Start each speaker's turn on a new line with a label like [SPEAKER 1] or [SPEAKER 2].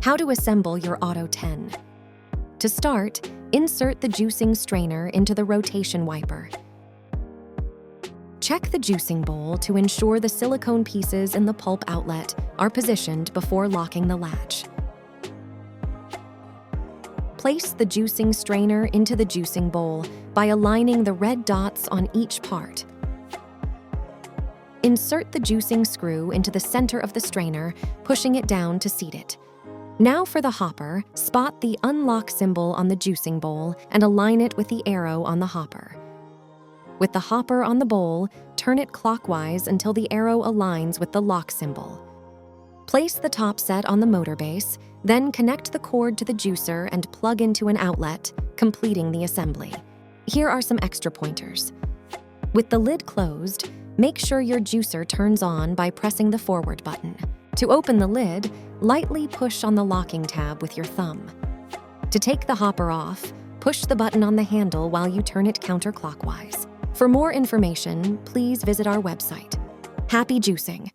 [SPEAKER 1] How to assemble your Auto10. To start, insert the juicing strainer into the rotation wiper. Check the juicing bowl to ensure the silicone pieces in the pulp outlet are positioned before locking the latch. Place the juicing strainer into the juicing bowl by aligning the red dots on each part. Insert the juicing screw into the center of the strainer, pushing it down to seat it. Now for the hopper, spot the unlock symbol on the juicing bowl and align it with the arrow on the hopper. With the hopper on the bowl, turn it clockwise until the arrow aligns with the lock symbol. Place the top set on the motor base, then connect the cord to the juicer and plug into an outlet, completing the assembly. Here are some extra pointers. With the lid closed, make sure your juicer turns on by pressing the forward button. To open the lid, lightly push on the locking tab with your thumb. To take the hopper off, push the button on the handle while you turn it counterclockwise. For more information, please visit our website. Happy juicing!